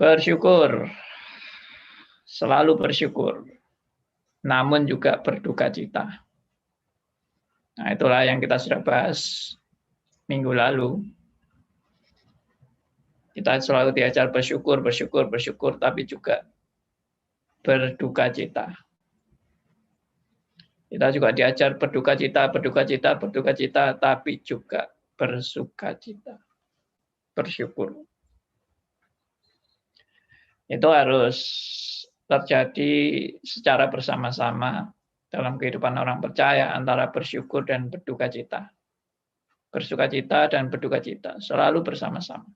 Bersyukur, selalu bersyukur, namun juga berduka cita. Nah, itulah yang kita sudah bahas minggu lalu. Kita selalu diajar bersyukur, bersyukur, bersyukur, tapi juga berduka cita. Kita juga diajar berduka cita, berduka cita, berduka cita, tapi juga bersuka cita, bersyukur. Itu harus terjadi secara bersama-sama dalam kehidupan orang percaya, antara bersyukur dan berduka cita. Bersuka cita dan berduka cita, selalu bersama-sama.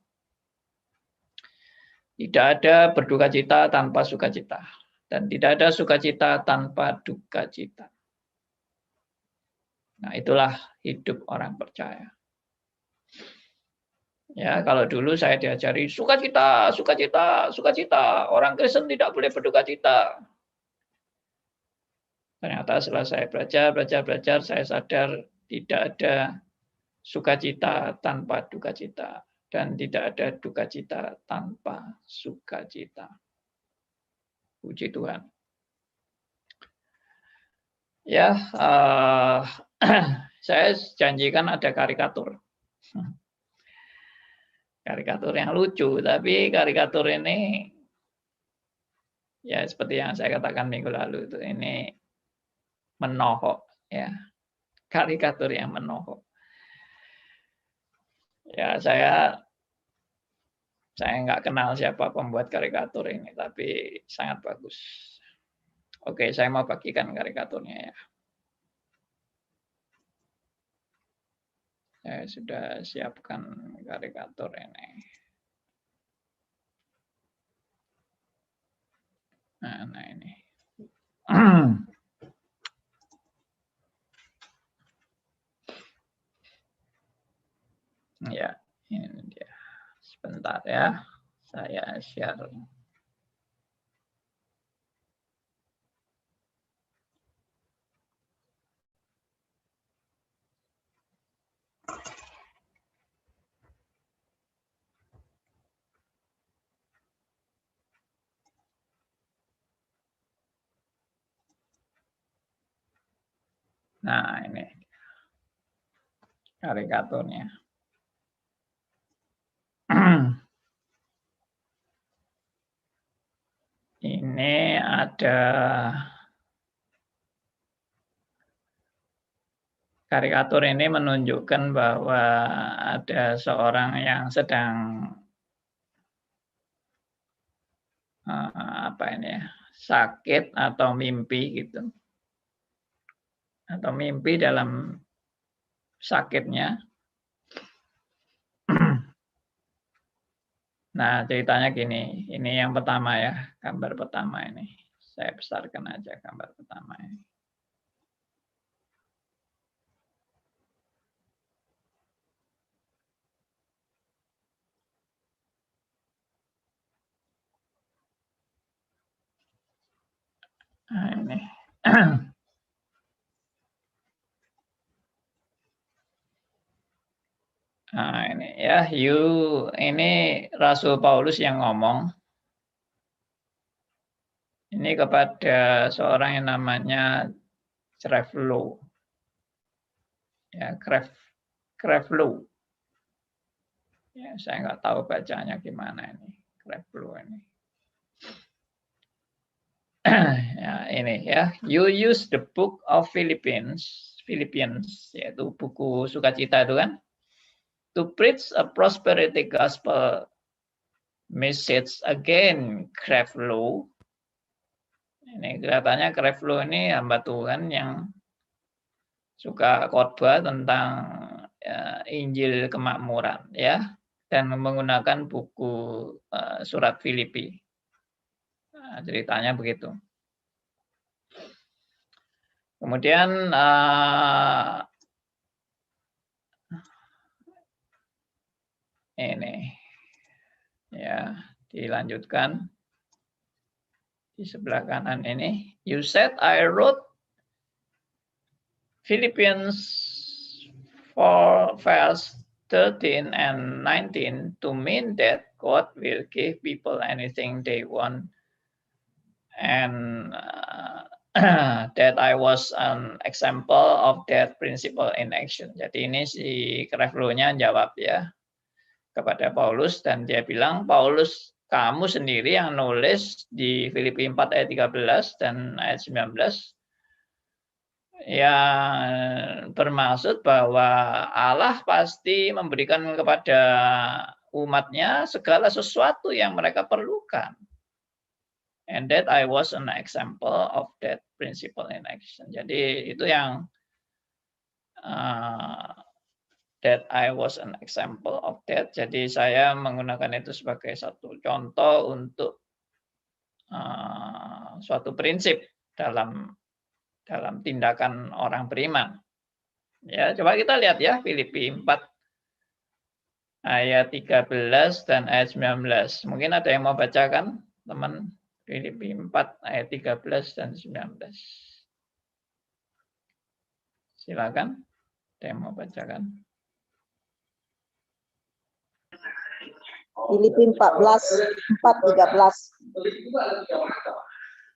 Tidak ada berduka cita tanpa sukacita, dan tidak ada sukacita tanpa duka cita. Nah, itulah hidup orang percaya. Ya, kalau dulu saya diajari sukacita, sukacita, sukacita. Orang Kristen tidak boleh berduka cita. Ternyata setelah saya belajar, saya sadar tidak ada sukacita tanpa duka cita, dan tidak ada duka cita tanpa sukacita. Puji Tuhan. Ya, saya janjikan ada karikatur. Karikatur yang lucu, tapi karikatur ini ya seperti yang saya katakan minggu lalu itu, ini menohok ya. Karikatur yang menohok. Ya, saya nggak kenal siapa pembuat karikatur ini, tapi sangat bagus. Oke, saya mau bagikan karikaturnya ya. Saya sudah siapkan karikatur ini. Nah ini. Ya, ini dia. Sebentar ya, saya share. Nah, ini karikaturnya. Ini ada karikatur ini menunjukkan bahwa ada seorang yang sedang apa ini ya, sakit atau mimpi gitu. Atau mimpi dalam sakitnya. Nah, ceritanya gini, ini yang pertama ya, gambar pertama ini. Saya besarkan aja gambar pertama ini. Nah, ini. Nah, ini ya, ini Rasul Paulus yang ngomong. Ini kepada seorang yang namanya Creflo. Ya, Creflo. Ya, saya nggak tahu bacanya gimana ini, Creflo ini. Ya, ini ya, you use the book of Philippians, yaitu buku sukacita itu kan, to preach a prosperity gospel message again, Creflo. Ini kelihatannya Creflo ini hamba Tuhan yang suka khotbah tentang ya, Injil kemakmuran ya, dan menggunakan buku surat Filipi. Nah, ceritanya begitu. Kemudian ini ya, dilanjutkan di sebelah kanan ini. You said I wrote Philippians 4 verse 13 and 19 to mean that God will give people anything they want, and that I was an example of that principle in action. Jadi ini si Creflo-nya jawab ya kepada Paulus, dan dia bilang, Paulus, kamu sendiri yang nulis di Filipi 4 ayat 13 dan ayat 19 yang bermaksud bahwa Allah pasti memberikan kepada umatnya segala sesuatu yang mereka perlukan. And that I was an example of that principle in action. Jadi itu yang that I was an example of that. Jadi saya menggunakan itu sebagai satu contoh untuk suatu prinsip dalam tindakan orang beriman. Ya, coba kita lihat ya Filipi 4 ayat 13 dan ayat 19. Mungkin ada yang mau bacakan, teman? Filipi 4 ayat 13 dan 19. Silakan. Ada yang mau bacakan? Filipi 4:13.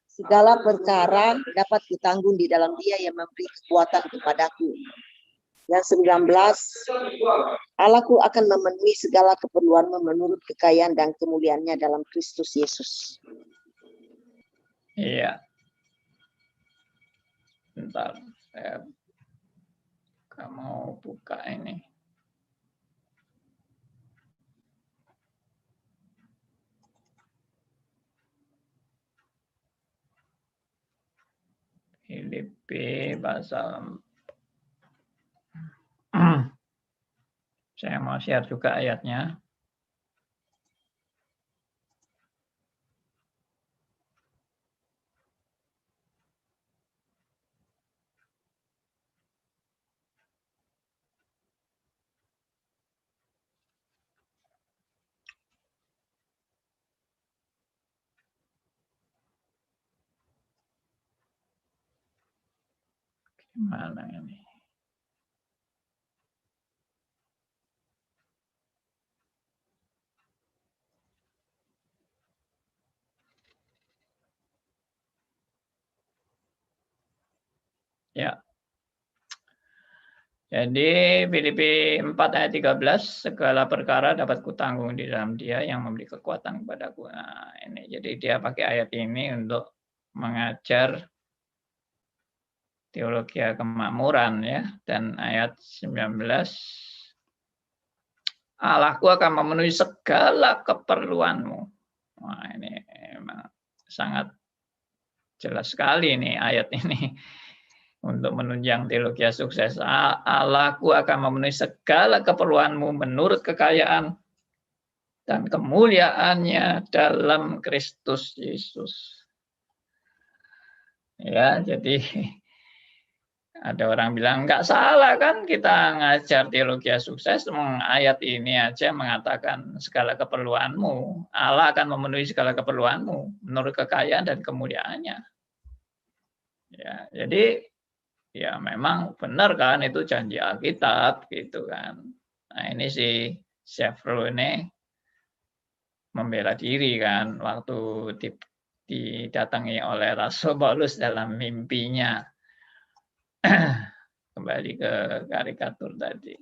Segala perkara dapat kutanggung di dalam Dia yang memberi kekuatan kepadaku. Yang 19, Allahku akan memenuhi segala keperluanmu menurut kekayaan dan kemuliaannya dalam Kristus Yesus. Iya. Bentar, saya mau buka ini. Filipi pasal saya mau share juga ayatnya. Gimana ini? Ya. Jadi Filipi 4 ayat 13, segala perkara dapat kutanggung di dalam Dia yang memberi kekuatan kepadaku. Nah, ini jadi dia pakai ayat ini untuk mengajar teologi kemakmuran ya, dan ayat 19, Allahku akan memenuhi segala keperluanmu. Wah, ini memang sangat jelas sekali nih ayat ini untuk menunjang teologi sukses. Allahku akan memenuhi segala keperluanmu menurut kekayaan dan kemuliaannya dalam Kristus Yesus. Ya, jadi ada orang bilang nggak salah kan kita ngajar teologi sukses, ayat ini aja mengatakan segala keperluanmu. Allah akan memenuhi segala keperluanmu menurut kekayaan dan kemuliaannya. Ya, jadi ya memang benar kan itu janji Alkitab gitu kan. Nah ini si Creflo ini membela diri kan waktu didatangi oleh Rasul Paulus dalam mimpinya. Kembali ke karikatur tadi.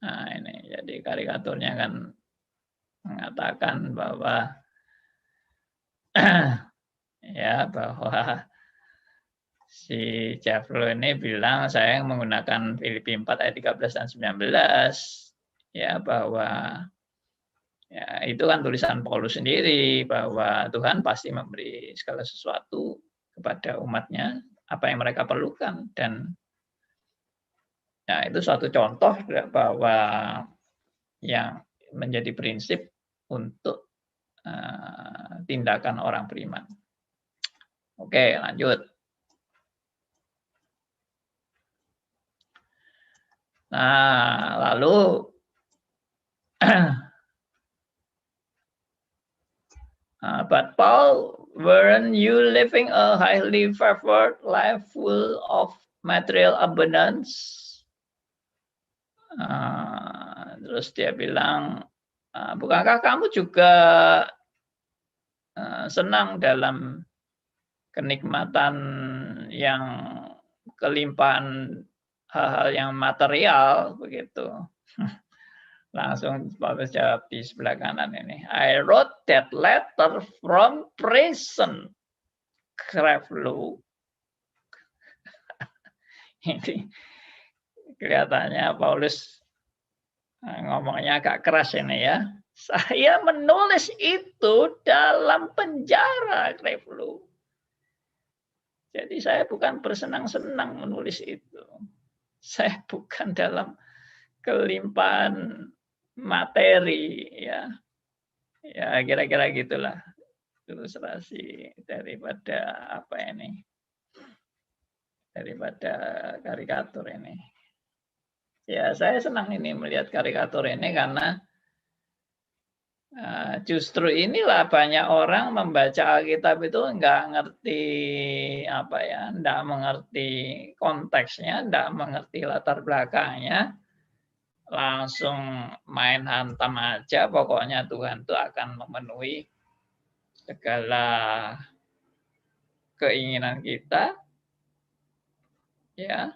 Nah ini jadi karikaturnya kan mengatakan bahwa ya bahwa si Creflo ini bilang saya menggunakan Filipi 4 ayat 13 dan 19 ya bahwa ya itu kan tulisan Paulus sendiri bahwa Tuhan pasti memberi segala sesuatu kepada umatnya apa yang mereka perlukan, dan ya itu suatu contoh bahwa yang menjadi prinsip untuk tindakan orang beriman. Oke, lanjut. Nah, lalu but Paul, weren't you living a highly favored life full of material abundance? Terus dia bilang, Bukankah kamu juga senang dalam kenikmatan yang kelimpahan hal-hal yang material begitu? Langsung Paulus jawab di sebelah kanan ini. I wrote that letter from prison. Kreflu. Ini kelihatannya Paulus ngomongnya agak keras ini ya. Saya menulis itu dalam penjara, Kreflu. Jadi saya bukan bersenang-senang menulis itu. Saya bukan dalam kelimpahan materi ya. Ya kira-kira gitulah ilustrasi daripada apa ini? Daripada karikatur ini. Ya, saya senang ini melihat karikatur ini karena justru inilah banyak orang membaca Alkitab itu nggak ngerti apa ya, nggak mengerti konteksnya, nggak mengerti latar belakangnya, langsung main hantam aja. Pokoknya Tuhan itu akan memenuhi segala keinginan kita, ya.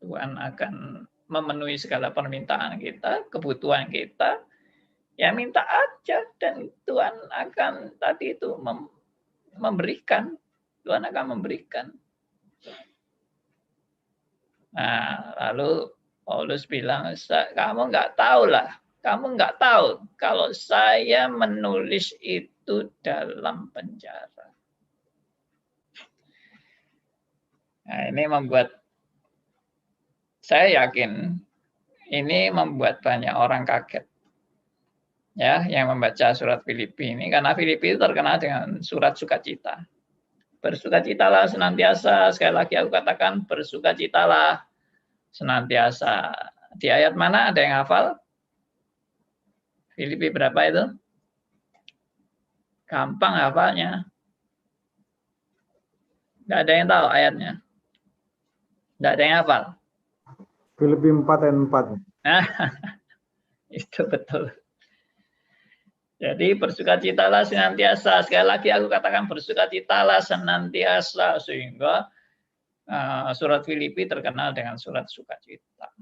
Tuhan akan memenuhi segala permintaan kita, kebutuhan kita. Ya minta aja dan Tuhan akan tadi itu memberikan. Tuhan akan memberikan. Nah, lalu Paulus bilang, kamu nggak tahu lah. Kamu nggak tahu kalau saya menulis itu dalam penjara. Nah, ini membuat saya yakin ini membuat banyak orang kaget. Ya, yang membaca surat Filipi ini karena Filipi itu terkenal dengan surat sukacita. Bersukacitalah senantiasa, sekali lagi aku katakan bersukacitalah senantiasa. Di ayat mana ada yang hafal? Filipi berapa itu? Gampang hafalnya. Nggak ada yang tahu ayatnya. Nggak ada yang hafal. Filipi 4 ayat 4. Nah, itu betul. Jadi bersukacitalah senantiasa. Sekali lagi aku katakan bersukacitalah senantiasa. Sehingga surat Filipi terkenal dengan surat sukacita.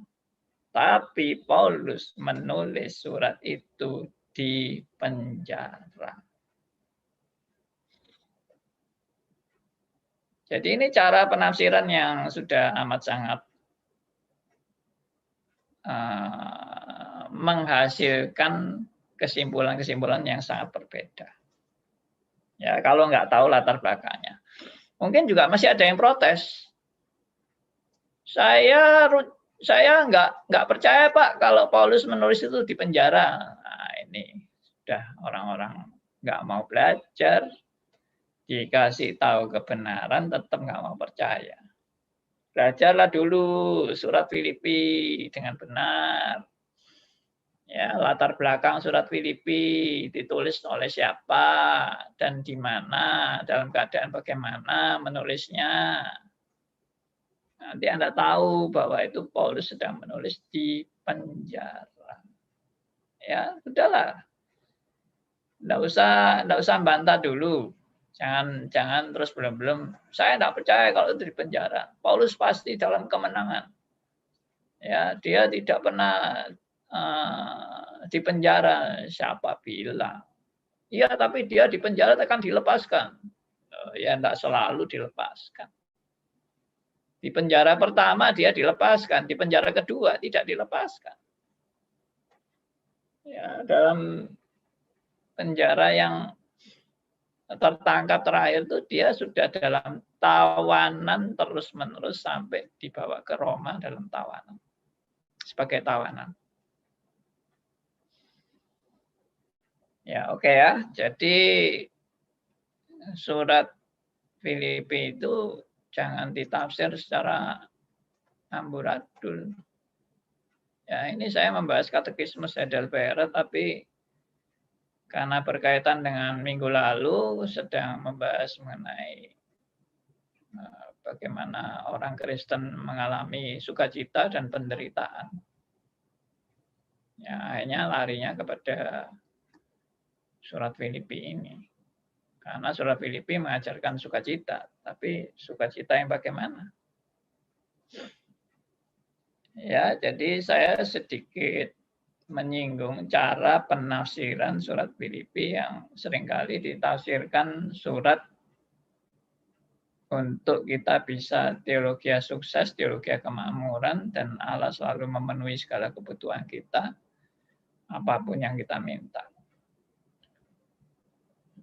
Tapi Paulus menulis surat itu di penjara. Jadi ini cara penafsiran yang sudah amat sangat menghasilkan kesimpulan-kesimpulan yang sangat berbeda. Ya, kalau nggak tahu latar belakangnya. Mungkin juga masih ada yang protes. Saya nggak percaya Pak kalau Paulus menulis itu di penjara. Nah, ini sudah orang-orang nggak mau belajar, dikasih tahu kebenaran tetap nggak mau percaya. Belajarlah dulu surat Filipi dengan benar. Ya, latar belakang surat Filipi ditulis oleh siapa dan di mana, dalam keadaan bagaimana menulisnya. Nanti Anda tahu bahwa itu Paulus sedang menulis di penjara. Ya, sudahlah. Enggak usah bantah dulu. Jangan terus belum. Saya enggak percaya kalau itu di penjara. Paulus pasti dalam kemenangan. Ya, dia tidak pernah di penjara. Siapa bilang? Iya, tapi dia di penjara akan dilepaskan. Ya, enggak selalu dilepaskan. Di penjara pertama dia dilepaskan, di penjara kedua tidak dilepaskan. Ya, dalam penjara yang tertangkap terakhir itu dia sudah dalam tawanan terus-menerus sampai dibawa ke Roma dalam tawanan. Sebagai tawanan. Ya, oke ya. Jadi surat Filipi itu jangan ditafsir secara amburadul. Ya, ini saya membahas katekismus Heidelberg, tapi karena berkaitan dengan minggu lalu sedang membahas mengenai bagaimana orang Kristen mengalami sukacita dan penderitaan. Ya, akhirnya larinya kepada surat Filipi ini. Karena surat Filipi mengajarkan sukacita, tapi sukacita yang bagaimana? Ya, jadi saya sedikit menyinggung cara penafsiran surat Filipi yang seringkali ditafsirkan surat untuk kita bisa teologi sukses, teologi kemakmuran, dan Allah selalu memenuhi segala kebutuhan kita, apapun yang kita minta.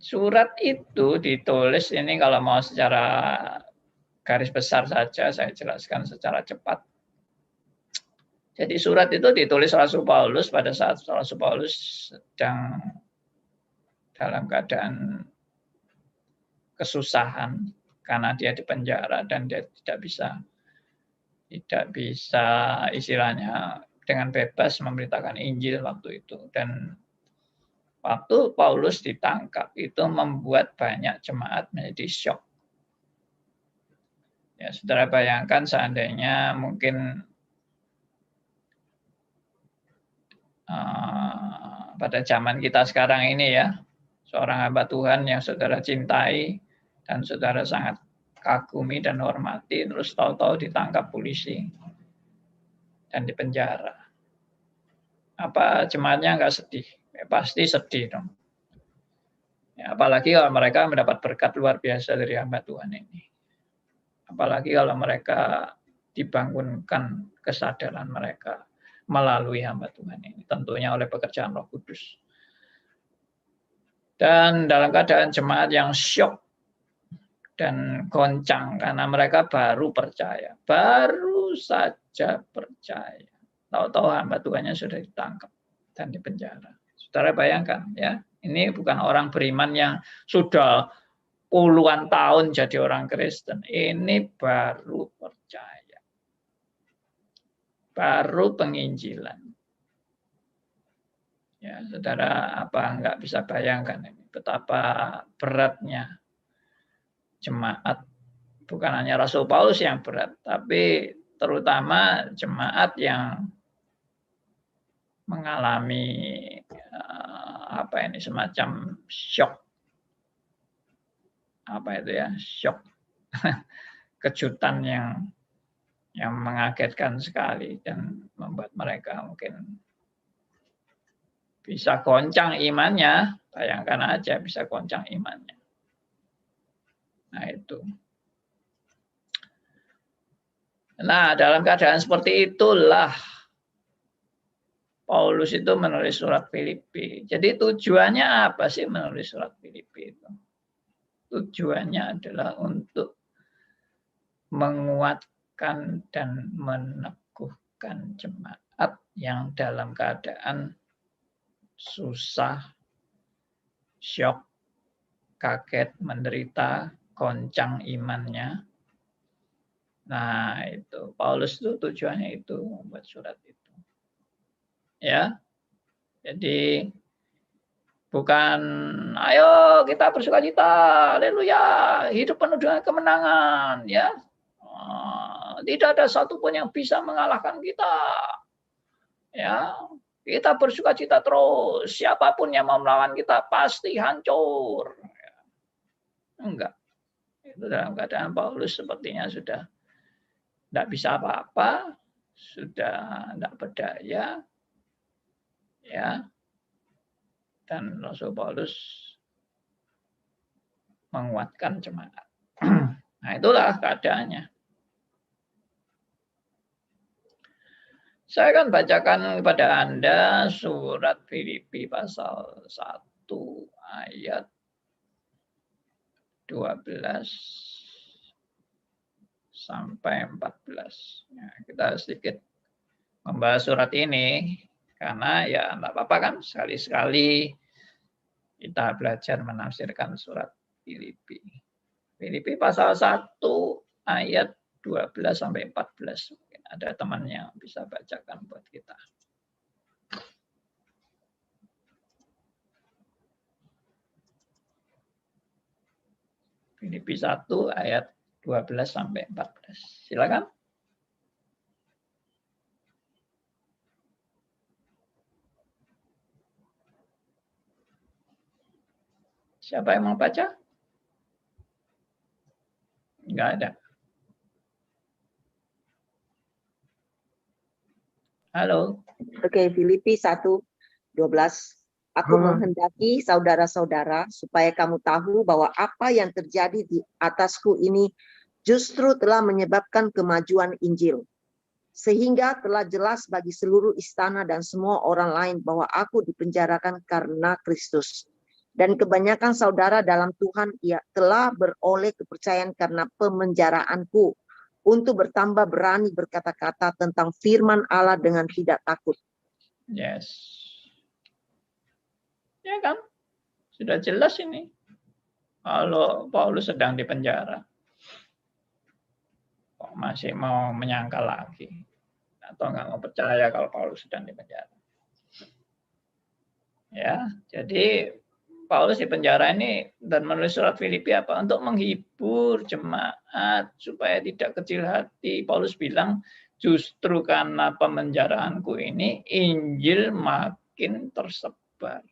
Surat itu ditulis, ini kalau mau secara garis besar saja, saya jelaskan secara cepat. Jadi surat itu ditulis Rasul Paulus pada saat Rasul Paulus sedang dalam keadaan kesusahan karena dia di penjara dan dia tidak bisa istilahnya dengan bebas memberitakan Injil waktu itu. Dan waktu Paulus ditangkap itu membuat banyak jemaat menjadi syok. Ya, saudara bayangkan seandainya mungkin pada zaman kita sekarang ini ya, seorang hamba Tuhan yang saudara cintai dan saudara sangat kagumi dan hormati, terus tahu-tahu ditangkap polisi dan dipenjara. Apa jemaatnya nggak sedih? Ya, pasti sedih dong. Ya, apalagi kalau mereka mendapat berkat luar biasa dari hamba Tuhan ini. Apalagi kalau mereka dibangunkan kesadaran mereka melalui hamba Tuhan ini, tentunya oleh pekerjaan Roh Kudus. Dan dalam keadaan jemaat yang syok dan goncang karena mereka baru percaya, baru saja percaya. Tahu-tahu hamba Tuhannya sudah ditangkap dan dipenjara. Saudara bayangkan ya, ini bukan orang beriman yang sudah puluhan tahun jadi orang Kristen. Ini baru percaya. Baru penginjilan. Ya, saudara apa enggak bisa bayangkan ini betapa beratnya jemaat, bukan hanya Rasul Paulus yang berat, tapi terutama jemaat yang mengalami semacam shock, shock, kejutan yang mengagetkan sekali dan membuat mereka mungkin bisa goncang imannya. Bayangkan aja bisa goncang imannya. Nah itu. Nah dalam keadaan seperti itulah Paulus itu menulis surat Filipi. Jadi tujuannya apa sih menulis surat Filipi itu? Tujuannya adalah untuk menguatkan dan meneguhkan jemaat yang dalam keadaan susah, syok, kaget, menderita, goncang imannya. Nah, itu Paulus itu tujuannya itu membuat surat itu. Ya. Jadi bukan ayo kita bersukacita, haleluya, hidup penuh dengan kemenangan, ya. Tidak ada satupun yang bisa mengalahkan kita. Ya. Kita bersukacita terus. Siapapun yang mau melawan kita pasti hancur. Enggak. Itu dalam keadaan Paulus sepertinya sudah tidak bisa apa-apa, sudah tidak berdaya, ya. Dan Rasul Paulus menguatkan jemaat. Nah, itulah keadaannya. Saya akan bacakan kepada Anda surat Filipi pasal 1 ayat 12 sampai 14. Ya, kita sedikit membahas surat ini karena ya enggak apa-apa kan sekali-sekali kita belajar menafsirkan surat Filipi. Filipi pasal 1 ayat 12 sampai 14. Mungkin ada teman yang bisa bacakan buat kita. Filipi 1 ayat 12 sampai 14. Silakan. Siapa yang mau baca? Enggak ada. Halo. Oke, Filipi 1:12. Aku Halo. menghendaki saudara-saudara supaya kamu tahu bahwa apa yang terjadi di atasku ini justru telah menyebabkan kemajuan Injil. Sehingga telah jelas bagi seluruh istana dan semua orang lain bahwa aku dipenjarakan karena Kristus. Dan kebanyakan saudara dalam Tuhan telah beroleh kepercayaan karena pemenjaraanku, untuk bertambah berani berkata-kata tentang firman Allah dengan tidak takut. Yes. Ya kan? Sudah jelas ini. Kalau Paulus sedang dipenjara. Kok masih mau menyangkal lagi? Atau nggak mau percaya kalau Paulus sedang dipenjara? Ya, jadi Paulus di penjara ini dan menulis surat Filipi apa? Untuk menghibur jemaat supaya tidak kecil hati. Paulus bilang, justru karena pemenjaraanku ini Injil makin tersebar.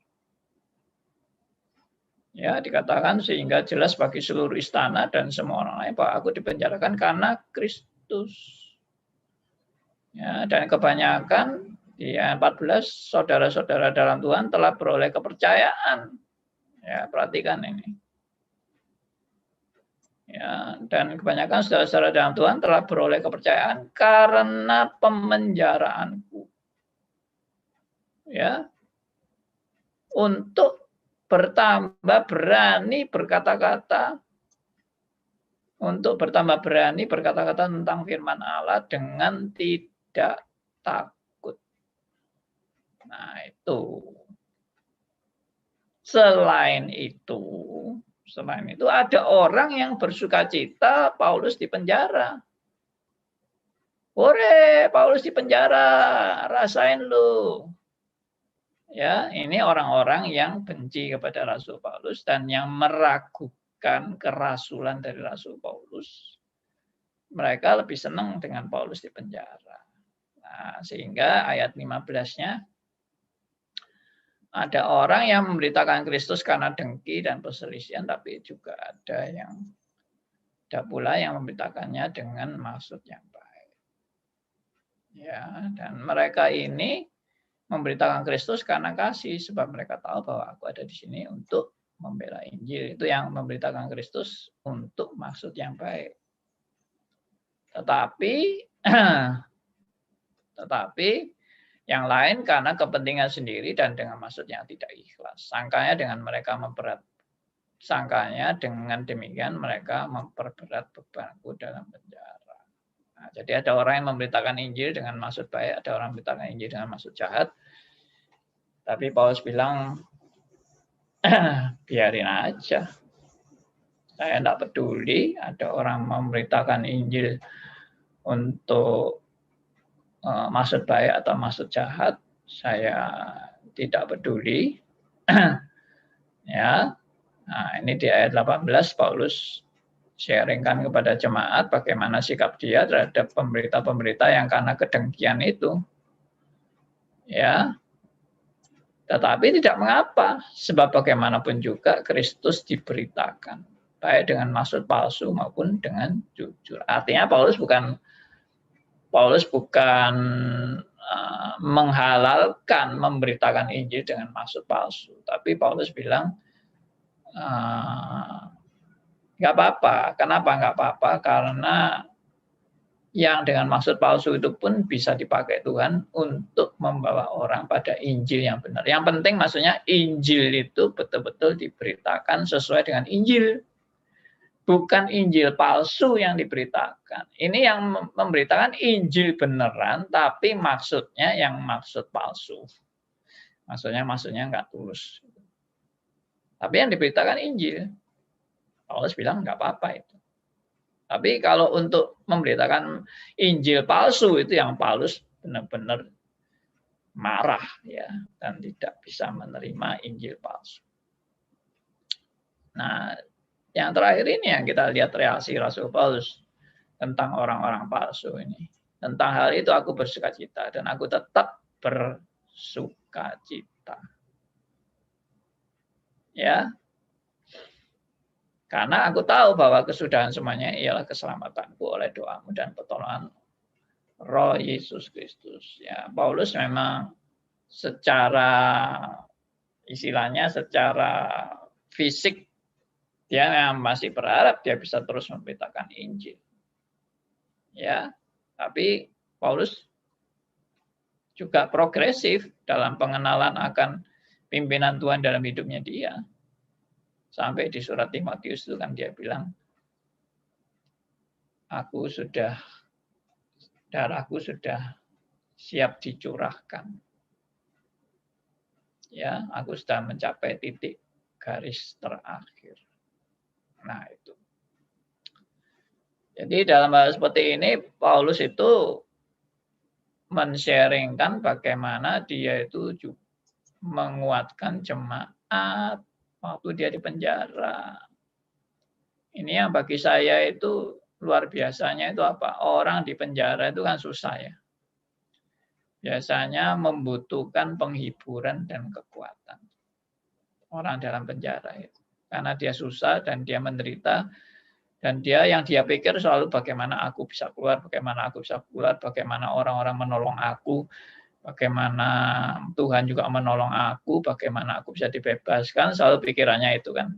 Ya, dikatakan sehingga jelas bagi seluruh istana dan semua orang lain bahwa aku dipenjarakan karena Kristus. Ya, dan kebanyakan di ayat 14 saudara-saudara dalam Tuhan telah beroleh kepercayaan. Ya, perhatikan ini. Ya, dan kebanyakan saudara-saudara dalam Tuhan telah beroleh kepercayaan karena pemenjaraanku. Ya. Untuk bertambah berani berkata-kata, untuk bertambah berani berkata-kata tentang firman Allah dengan tidak takut. Nah, itu. Selain itu ada orang yang bersukacita Paulus di penjara. Hore, Paulus di penjara, rasain lu. Ya, ini orang-orang yang benci kepada Rasul Paulus dan yang meragukan kerasulan dari Rasul Paulus. Mereka lebih senang dengan Paulus di penjara. Nah, sehingga ayat 15-nya ada orang yang memberitakan Kristus karena dengki dan perselisihan, tapi juga ada pula yang memberitakannya dengan maksud yang baik. Ya, dan mereka ini memberitakan Kristus karena kasih, sebab mereka tahu bahwa aku ada di sini untuk membela Injil. Itu yang memberitakan Kristus untuk maksud yang baik. Tetapi yang lain karena kepentingan sendiri dan dengan maksud yang tidak ikhlas. Sangkanya dengan demikian mereka memperberat bebanku dalam penjara. Nah, jadi ada orang yang memberitakan Injil dengan maksud baik, ada orang yang memberitakan Injil dengan maksud jahat. Tapi Paulus bilang, biarin aja. Saya tidak peduli ada orang memberitakan Injil untuk maksud baik atau maksud jahat, saya tidak peduli. Ya. Nah, ini di ayat 18 Paulus sharingkan kepada jemaat bagaimana sikap dia terhadap pemberita-pemberita yang karena kedengkian itu. Ya. Tetapi tidak mengapa, sebab bagaimanapun juga Kristus diberitakan, baik dengan maksud palsu maupun dengan jujur. Artinya Paulus bukan menghalalkan memberitakan Injil dengan maksud palsu, tapi Paulus bilang nggak apa-apa. Kenapa nggak apa-apa? Karena yang dengan maksud palsu itu pun bisa dipakai Tuhan untuk membawa orang pada Injil yang benar. Yang penting maksudnya Injil itu betul-betul diberitakan sesuai dengan Injil. Bukan Injil palsu yang diberitakan. Ini yang memberitakan Injil beneran, tapi maksudnya yang maksud palsu. Maksudnya nggak tulus. Tapi yang diberitakan Injil. Paulus bilang nggak apa-apa itu. Tapi kalau untuk memberitakan Injil palsu itu yang Paulus benar-benar marah ya dan tidak bisa menerima Injil palsu. Nah, yang terakhir ini yang kita lihat reaksi Rasul Paulus tentang orang-orang palsu ini. Tentang hal itu aku bersukacita dan aku tetap bersukacita. Ya. Karena aku tahu bahwa kesudahan semuanya ialah keselamatanku oleh doamu dan pertolongan Roh Yesus Kristus. Ya, Paulus memang secara istilahnya secara fisik dia masih berharap dia bisa terus memberitakan Injil. Ya, tapi Paulus juga progresif dalam pengenalan akan pimpinan Tuhan dalam hidupnya dia. Sampai di surat Timotius itu kan dia bilang, darahku sudah siap dicurahkan. Ya, aku sudah mencapai titik garis terakhir. Nah, itu. Jadi dalam hal seperti ini Paulus itu men-sharingkan bagaimana dia itu menguatkan jemaat waktu dia di penjara. Ini yang bagi saya itu luar biasanya itu apa? Orang di penjara itu kan susah ya. Biasanya membutuhkan penghiburan dan kekuatan. Orang dalam penjara itu. Karena dia susah dan dia menderita. Dan yang dia pikir selalu bagaimana aku bisa keluar, bagaimana aku bisa keluar, bagaimana orang-orang menolong aku, bagaimana Tuhan juga menolong aku, bagaimana aku bisa dibebaskan, selalu pikirannya itu kan.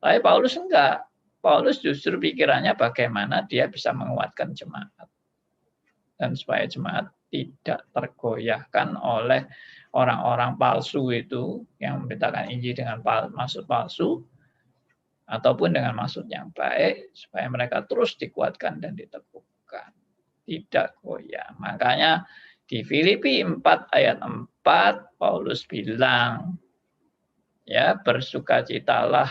Tapi Paulus enggak. Paulus justru pikirannya bagaimana dia bisa menguatkan jemaat. Dan supaya jemaat tidak tergoyahkan oleh orang-orang palsu itu yang memberitakan Injil dengan maksud palsu, ataupun dengan maksud yang baik, supaya mereka terus dikuatkan dan diteguhkan. Tidak goyah. Makanya di Filipi 4 ayat 4, Paulus bilang, ya bersukacitalah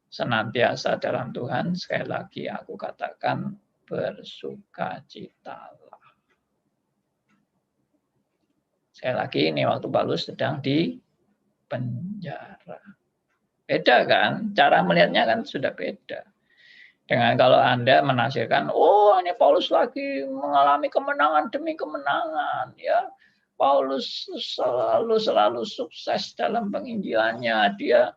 senantiasa dalam Tuhan. Sekali lagi aku katakan bersukacitalah. Sekali lagi ini waktu Paulus sedang di penjara. Beda kan? Cara melihatnya kan sudah beda. Dengan kalau Anda menafsirkan, oh ini Paulus lagi mengalami kemenangan demi kemenangan. Ya, Paulus selalu sukses dalam penginjilannya. Dia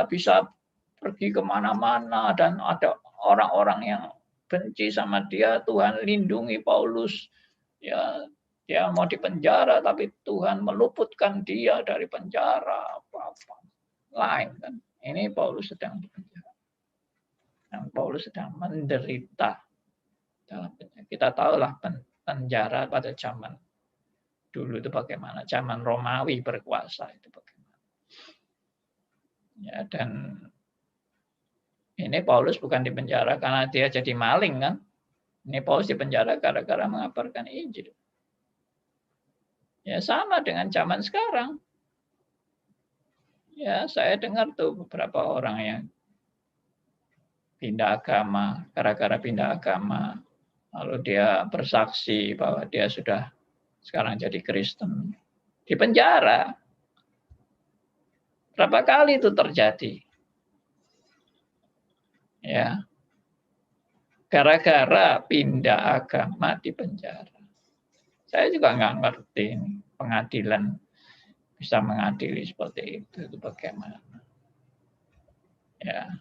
bisa pergi kemana-mana dan ada orang-orang yang benci sama dia. Tuhan lindungi Paulus. Ya, dia mau dipenjara tapi Tuhan meluputkan dia dari penjara apa-apa lain kan. Ini Paulus sedang dipenjara. Dan Paulus sedang menderita dalam penjara. Kita tahulah penjara pada zaman dulu itu bagaimana, zaman Romawi berkuasa itu bagaimana. Ya, dan ini Paulus bukan dipenjara karena dia jadi maling kan. Ini Paulus dipenjara gara-gara mengabarkan Injil. Ya sama dengan zaman sekarang. Ya saya dengar tuh beberapa orang yang pindah agama, gara-gara pindah agama, lalu dia bersaksi bahwa dia sudah sekarang jadi Kristen. Di penjara. Berapa kali itu terjadi? Ya. Gara-gara pindah agama di penjara. Saya juga nggak ngerti pengadilan bisa mengadili seperti itu bagaimana. Ya,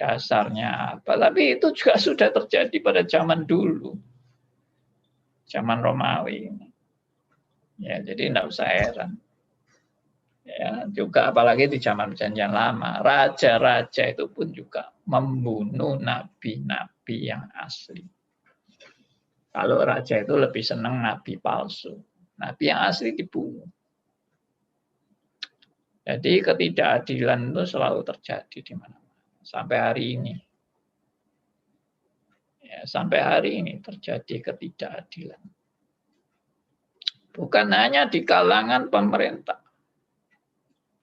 dasarnya apa? Tapi itu juga sudah terjadi pada zaman dulu, zaman Romawi. Ya, jadi tidak usah heran. Ya, juga apalagi di zaman Perjanjian Lama, raja-raja itu pun juga membunuh nabi-nabi yang asli. Kalau raja itu lebih senang nabi palsu, nabi yang asli dibunuh. Jadi ketidakadilan itu selalu terjadi di mana-mana sampai hari ini. Ya, sampai hari ini terjadi ketidakadilan. Bukan hanya di kalangan pemerintah,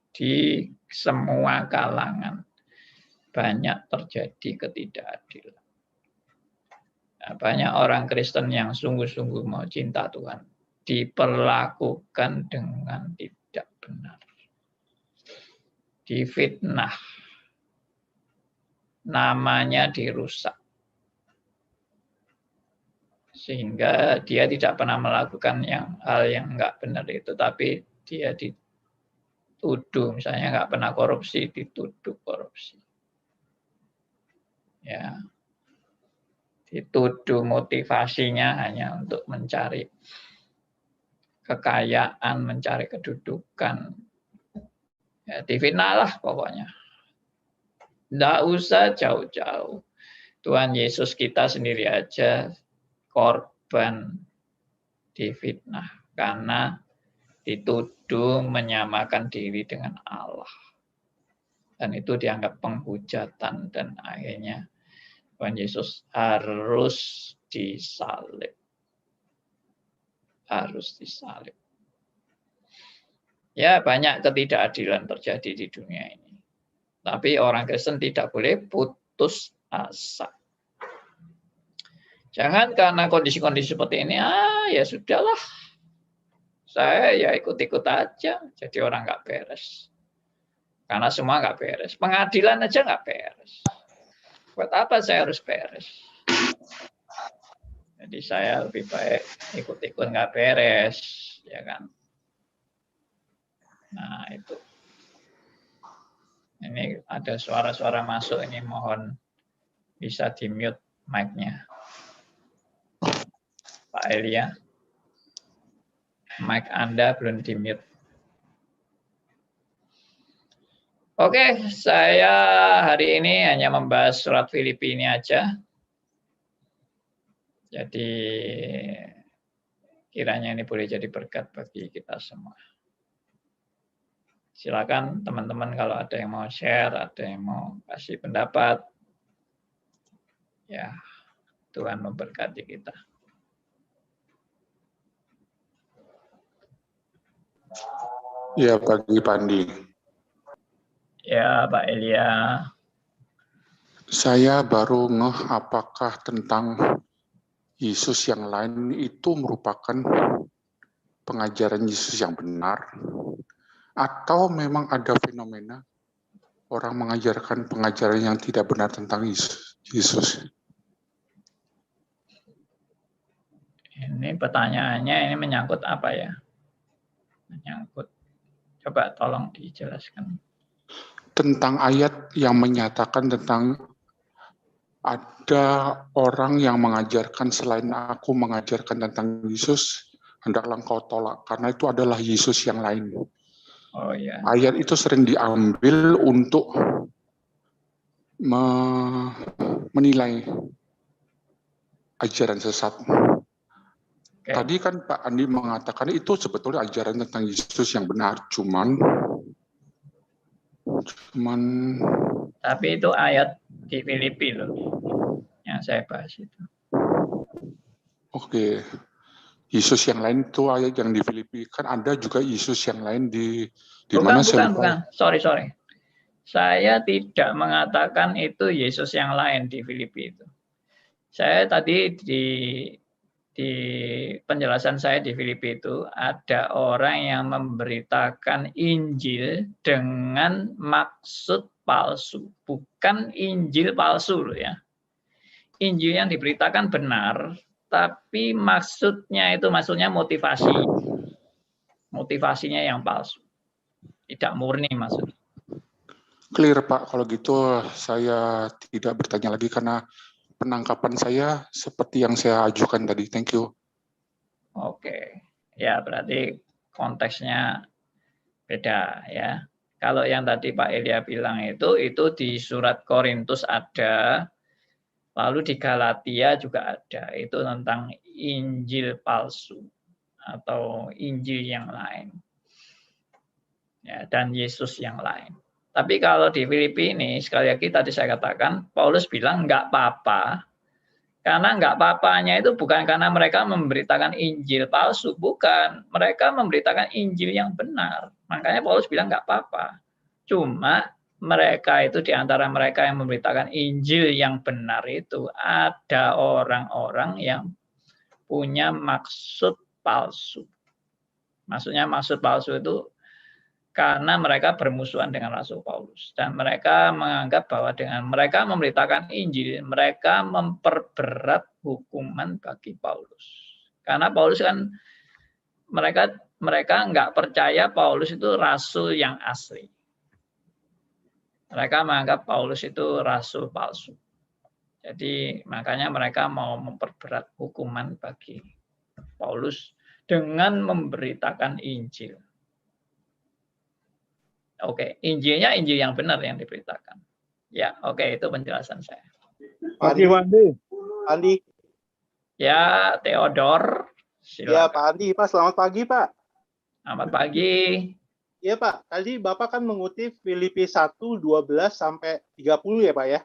di semua kalangan banyak terjadi ketidakadilan. Nah, banyak orang Kristen yang sungguh-sungguh mau cinta Tuhan diperlakukan dengan tidak benar. Difitnah, namanya dirusak. Sehingga dia tidak pernah melakukan hal yang enggak benar itu, tapi dia dituduh, misalnya nggak pernah korupsi, dituduh korupsi. Ya, dituduh motivasinya hanya untuk mencari kekayaan, mencari kedudukan. Ya, difitnah lah pokoknya. Nggak usah jauh-jauh. Tuhan Yesus kita sendiri aja korban difitnah karena dituduh menyamakan diri dengan Allah. Dan itu dianggap penghujatan dan akhirnya Tuhan Yesus harus disalib. Harus disalib. Ya, banyak ketidakadilan terjadi di dunia ini. Tapi orang Kristen tidak boleh putus asa. Jangan karena kondisi-kondisi seperti ini, ya sudahlah. Saya ya ikut-ikut aja, jadi orang nggak beres. Karena semua nggak beres. Pengadilan aja nggak beres. Buat apa saya harus beres? Jadi saya lebih baik ikut-ikut nggak beres, ya kan? Nah itu. Ini ada suara-suara masuk, ini mohon bisa di-mute mic-nya. Pak Elia, mic Anda belum di-mute. Oke, saya hari ini hanya membahas surat Filipi ini aja. Jadi kiranya ini boleh jadi berkat bagi kita semua. Silakan teman-teman kalau ada yang mau share, ada yang mau kasih pendapat. Ya, Tuhan memberkati kita. Ya, pagi Pandi. Ya, Pak Elia. Saya baru ngeh apakah tentang Yesus yang lain itu merupakan pengajaran Yesus yang benar, atau memang ada fenomena orang mengajarkan pengajaran yang tidak benar tentang Yesus. Ini pertanyaannya ini menyangkut apa ya? Menyangkut. Coba tolong dijelaskan. Tentang ayat yang menyatakan tentang ada orang yang mengajarkan selain aku mengajarkan tentang Yesus, hendaklah engkau tolak, karena itu adalah Yesus yang lain. Oh ya. Ayat itu sering diambil untuk menilai ajaran sesat. Oke. Tadi kan Pak Andi mengatakan itu sebetulnya ajaran tentang Yesus yang benar, cuman tapi itu ayat di Filipi loh yang saya bahas itu. Oke. Yesus yang lain itu ayat yang di Filipi, kan ada juga Yesus yang lain di mana saya lupa. Bukan. Sorry. Saya tidak mengatakan itu Yesus yang lain di Filipi itu. Saya tadi di penjelasan saya di Filipi itu ada orang yang memberitakan Injil dengan maksud palsu, bukan Injil palsu loh ya. Injil yang diberitakan benar, tapi maksudnya motivasinya yang palsu, tidak murni maksudnya. Clear Pak, kalau gitu saya tidak bertanya lagi karena penangkapan saya seperti yang saya ajukan tadi. Thank you. Oke, ya berarti konteksnya beda ya. Kalau yang tadi Pak Elia bilang itu di surat Korintus ada, lalu di Galatia juga ada. Itu tentang Injil palsu atau Injil yang lain. Ya, dan Yesus yang lain. Tapi kalau di Filipi ini, sekali lagi tadi saya katakan, Paulus bilang nggak apa-apa, karena nggak apa-apanya itu bukan karena mereka memberitakan Injil palsu, bukan. Mereka memberitakan Injil yang benar. Makanya Paulus bilang nggak apa-apa. Cuma mereka itu di antara mereka yang memberitakan Injil yang benar itu ada orang-orang yang punya maksud palsu. Maksudnya maksud palsu itu karena mereka bermusuhan dengan Rasul Paulus. Dan mereka menganggap bahwa dengan mereka memberitakan Injil, mereka memperberat hukuman bagi Paulus. Karena Paulus kan, mereka mereka nggak percaya Paulus itu rasul yang asli. Mereka menganggap Paulus itu rasul palsu. Jadi makanya mereka mau memperberat hukuman bagi Paulus dengan memberitakan Injil. Oke, Injilnya Injil yang benar yang diberitakan. Ya, oke, itu penjelasan saya. Pagi, Wandi. Andi. Ya, Theodor. Ya, Silakan. Pak Andi. Pak, selamat pagi, Pak. Selamat pagi. Iya, Pak. Tadi Bapak kan mengutip Filipi 1:12 sampai 30 ya, Pak ya?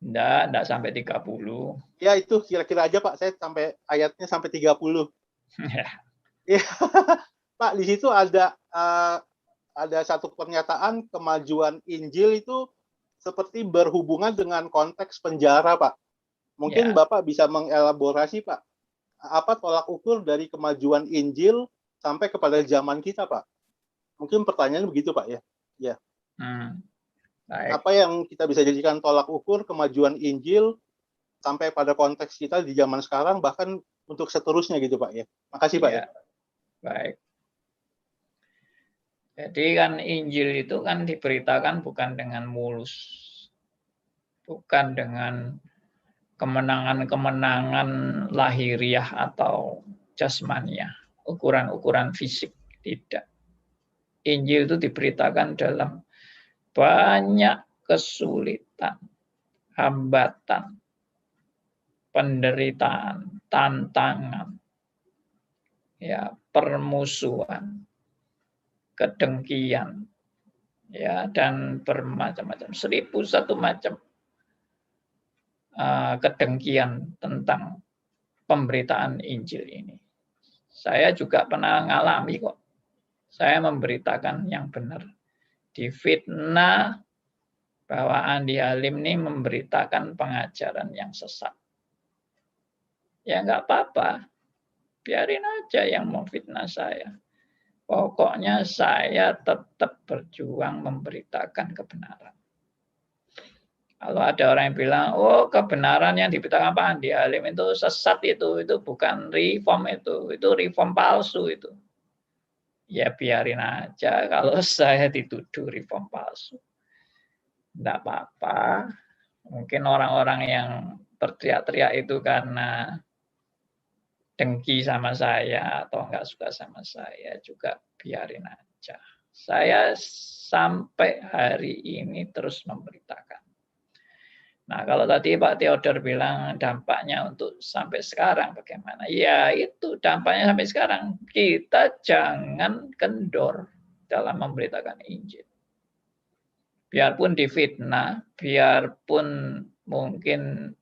Enggak sampai 30. Ya, itu kira-kira aja, Pak. Saya sampai ayatnya sampai 30. Ya. Pak, di situ ada satu pernyataan kemajuan Injil itu seperti berhubungan dengan konteks penjara, Pak. Mungkin Bapak bisa mengelaborasi, Pak, apa tolak ukur dari kemajuan Injil sampai kepada zaman kita, Pak? Mungkin pertanyaannya begitu, Pak, ya? Ya. Baik. Apa yang kita bisa jadikan tolak ukur kemajuan Injil sampai pada konteks kita di zaman sekarang, bahkan untuk seterusnya gitu, Pak, ya? Makasih, Pak. Ya. Baik. Jadi kan Injil itu kan diberitakan bukan dengan mulus, bukan dengan kemenangan-kemenangan lahiriah atau jasmaniah, ukuran-ukuran fisik, tidak. Injil itu diberitakan dalam banyak kesulitan, hambatan, penderitaan, tantangan, ya, permusuhan, kedengkian, ya, dan bermacam-macam, 1001 macam kedengkian tentang pemberitaan Injil ini. Saya juga pernah mengalami kok. Saya memberitakan yang benar. Difitnah bahwa Andi Halim ini memberitakan pengajaran yang sesat. Ya nggak apa-apa. Biarin aja yang mau fitnah saya. Pokoknya saya tetap berjuang memberitakan kebenaran. Kalau ada orang yang bilang, oh kebenaran yang diberitakan Pak Andi Halim itu sesat itu bukan reform itu reform palsu itu. Ya biarin aja kalau saya dituduh reform palsu. Enggak apa-apa. Mungkin orang-orang yang berteriak-teriak itu karena dengki sama saya atau enggak suka sama saya, juga biarin aja. Saya sampai hari ini terus memberitakan. Nah, kalau tadi Pak Theodor bilang dampaknya untuk sampai sekarang bagaimana? Ya, itu dampaknya sampai sekarang. Kita jangan kendor dalam memberitakan Injil. Biarpun difitnah, biarpun mungkin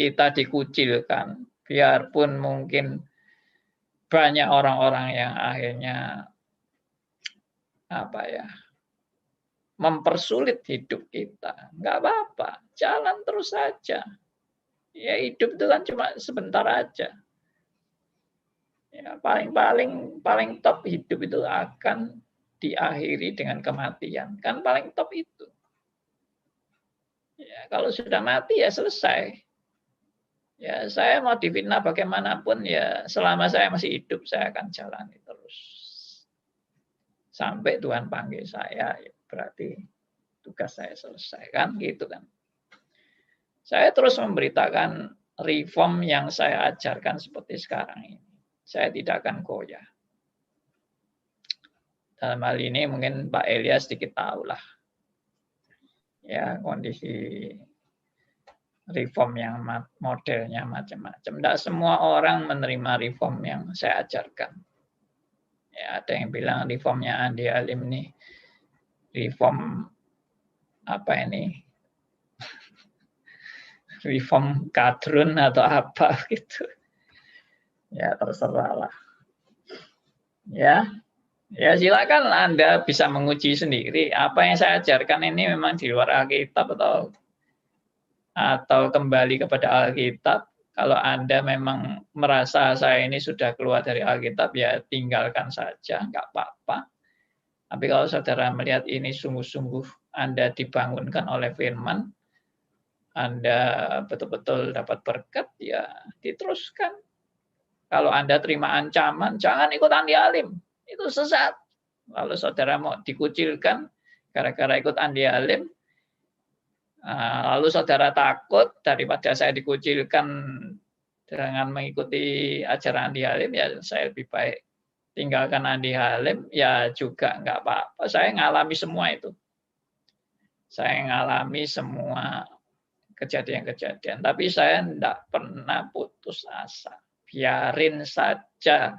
kita dikucilkan, biarpun mungkin banyak orang-orang yang akhirnya mempersulit hidup kita. Nggak apa-apa, jalan terus saja. Ya hidup itu kan cuma sebentar aja. Ya, paling top hidup itu akan diakhiri dengan kematian. Kan paling top itu. Ya, kalau sudah mati ya selesai. Ya, saya mau difitnah bagaimanapun ya selama saya masih hidup saya akan jalani terus. Sampai Tuhan panggil saya, ya berarti tugas saya selesai kan gitu kan. Saya terus memberitakan reform yang saya ajarkan seperti sekarang ini. Saya tidak akan goyah. Dalam hal ini mungkin Pak Elias sedikit tahulah ya kondisi reform yang modelnya macam-macam. Tidak semua orang menerima reform yang saya ajarkan. Ya, ada yang bilang reformnya Andi Halim ini reform reform kadrun atau apa gitu. Ya terserah lah. Ya silakan Anda bisa menguji sendiri apa yang saya ajarkan ini memang di luar Alkitab atau kembali kepada Alkitab. Kalau Anda memang merasa saya ini sudah keluar dari Alkitab, ya tinggalkan saja, nggak apa-apa. Tapi kalau saudara melihat ini sungguh-sungguh Anda dibangunkan oleh firman, Anda betul-betul dapat berkat, ya diteruskan. Kalau Anda terima ancaman, jangan ikut Andi Halim. Itu sesat. Lalu saudara mau dikucilkan gara-gara ikut Andi Halim, lalu saudara takut daripada saya dikucilkan dengan mengikuti ajaran Andi Halim, ya saya lebih baik tinggalkan Andi Halim, ya juga nggak apa-apa. Saya ngalami semua itu. Saya ngalami semua kejadian-kejadian, tapi saya tidak pernah putus asa. Biarin saja.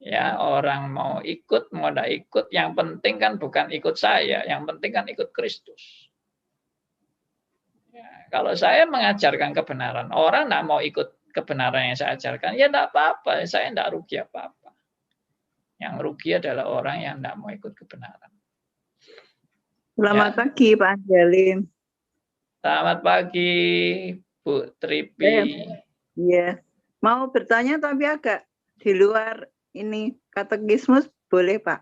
Ya, orang mau ikut, mau tidak ikut, yang penting kan bukan ikut saya, yang penting kan ikut Kristus. Ya, kalau saya mengajarkan kebenaran, orang tidak mau ikut kebenaran yang saya ajarkan, ya tidak apa-apa, saya tidak rugi apa-apa. Yang rugi adalah orang yang tidak mau ikut kebenaran. Selamat pagi, Pak Andi Halim. Selamat pagi, Bu Tripi. Iya, mau bertanya tapi agak di luar ini katekismus, boleh Pak?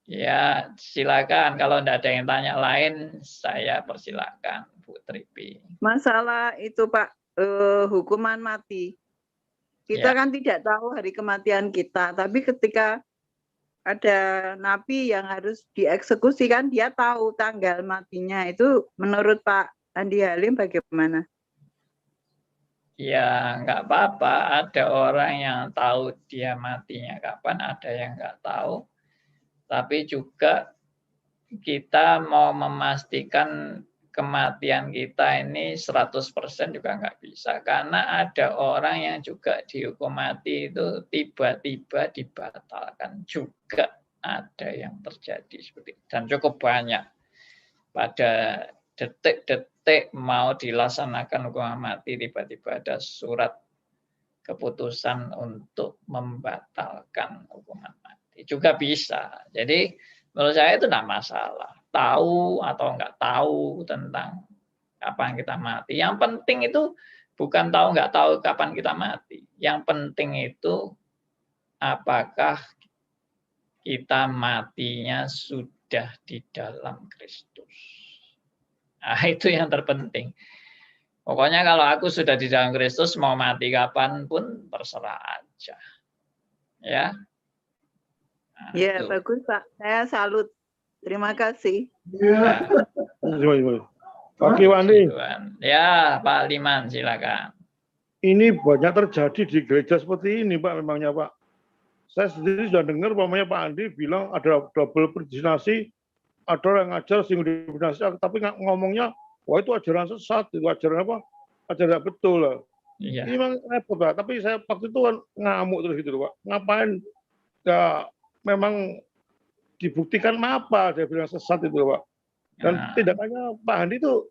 Ya, silakan. Kalau tidak ada yang tanya lain, saya persilakan, Bu Tripi. Masalah itu Pak, hukuman mati. Kita kan tidak tahu hari kematian kita, tapi ketika ada napi yang harus dieksekusi kan dia tahu tanggal matinya. Itu menurut Pak Andi Halim bagaimana? Ya, nggak apa-apa. Ada orang yang tahu dia matinya kapan, ada yang nggak tahu. Tapi juga kita mau memastikan kematian kita ini 100% juga nggak bisa. Karena ada orang yang juga dihukum mati itu tiba-tiba dibatalkan. Juga ada yang terjadi seperti itu. Dan cukup banyak. Pada detik-detik mau dilaksanakan hukuman mati, tiba-tiba ada surat keputusan untuk membatalkan hukuman mati. Juga bisa. Jadi menurut saya itu tidak masalah. Tahu atau nggak tahu tentang kapan kita mati. Yang penting itu bukan tahu nggak tahu kapan kita mati. Yang penting itu apakah kita matinya sudah di dalam Kristus. Nah, itu yang terpenting. Pokoknya kalau aku sudah di dalam Kristus, mau mati kapanpun terserah aja. Ya. Nah, ya, itu. bagus Pak. Saya salut. Terima kasih. Ya. Pak Wandi, Ya, Pak Liman, silakan. ini banyak terjadi di gereja seperti ini, Pak, memangnya, Pak. Saya sendiri sudah dengar, Pak Andi bilang ada double predestinasi, ada orang ngajar single predestinasi, tapi ngomongnya, wah itu ajaran sesat, itu ajaran apa? Ajaran betul lah. Iya. Ini memang repot, Pak. Tapi saya waktu itu kan ngamuk terus gitu, Pak. Ngapain? Ya, memang dibuktikan apa dia bilang sesat itu, Pak. Dan tindakannya Pak Andi itu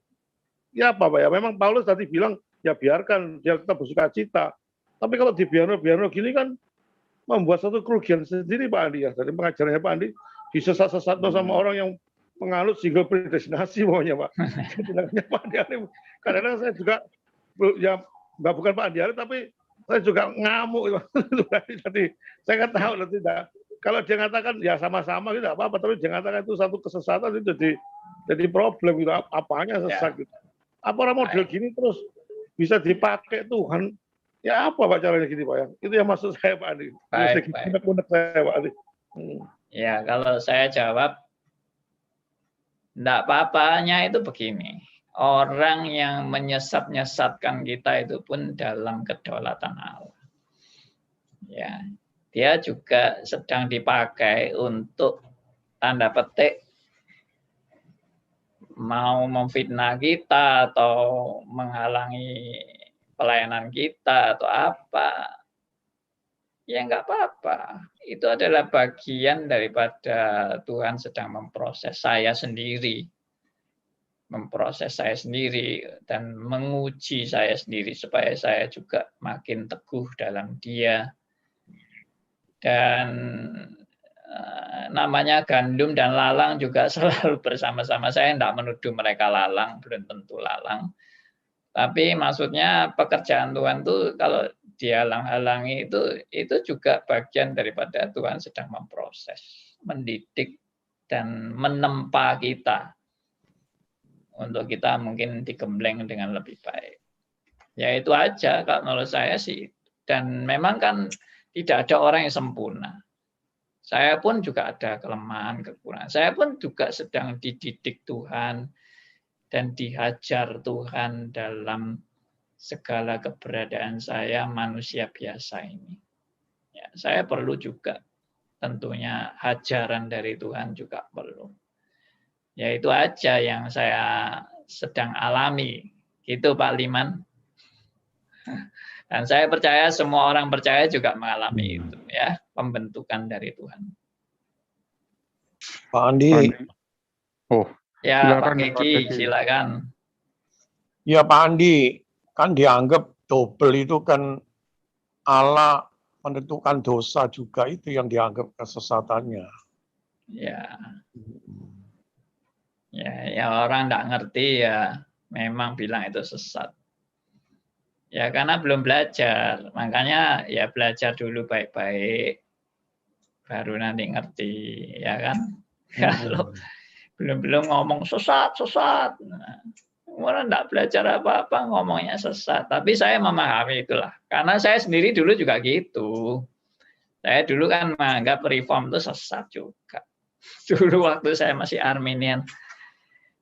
ya apa, Pak ya? Memang Paulus tadi bilang ya biarkan dia tetap bersuka cita. Tapi kalau dibiarno gini kan membuat satu kerugian sendiri Pak Andi ya. Dari pengajarannya Pak Andi disesat-sesat sama orang yang penganut single predestinasi maunya, Pak. Tindakannya Pak Andi. Kadang-kadang saya juga ya bukan Pak Andi tapi saya juga ngamuk. Jadi saya kan tahu nanti kalau dia ngatakan ya sama-sama gitu tidak apa-apa, tapi dia ngatakan itu satu kesesatan itu jadi problem gitu. Apanya sesat gitu. Apa orang model gini terus bisa dipakai Tuhan? Ya apa Pak caranya gini Pak ya? Itu yang maksud saya Pak Andi. Baik. Saya Pak Andi. Ya kalau saya jawab, enggak apa-apanya itu begini. Orang yang menyesat-nyesatkan kita itu pun dalam kedaulatan Allah. Ya. Dia juga sedang dipakai untuk tanda petik mau memfitnah kita atau menghalangi pelayanan kita atau apa. Ya enggak apa-apa. Itu adalah bagian daripada Tuhan sedang memproses saya sendiri. Memproses saya sendiri dan menguji saya sendiri supaya saya juga makin teguh dalam Dia. Dan namanya gandum dan lalang juga selalu bersama-sama. Saya tidak menuduh mereka lalang, belum tentu lalang. Tapi maksudnya pekerjaan Tuhan itu kalau dihalang-halangi itu juga bagian daripada Tuhan sedang memproses, mendidik dan menempa kita untuk kita mungkin digembleng dengan lebih baik. Ya itu aja kalau menurut saya sih. Dan memang kan tidak ada orang yang sempurna. Saya pun juga ada kelemahan, kekurangan. Saya pun juga sedang dididik Tuhan dan dihajar Tuhan dalam segala keberadaan saya manusia biasa ini. Ya, saya perlu juga tentunya hajaran dari Tuhan juga perlu. Ya itu aja yang saya sedang alami. Gitu Pak Liman. Dan saya percaya semua orang percaya juga mengalami itu ya, pembentukan dari Tuhan. Pak Andi. Oh, ya silakan, Pak Pak Keki, Keki. silakan. Ya Pak Andi, kan dianggap double itu kan Allah menentukan dosa juga, itu yang dianggap kesesatannya. Ya, ya orang tidak ngerti ya memang bilang itu sesat. Ya karena belum belajar, makanya ya belajar dulu baik-baik, baru nanti ngerti, ya kan? Kalau belum ngomong sesat. Nah, orang tidak belajar apa-apa ngomongnya sesat. Tapi saya memahami itulah, karena saya sendiri dulu juga gitu. Saya dulu kan menganggap reform itu sesat juga. Dulu waktu saya masih Arminian,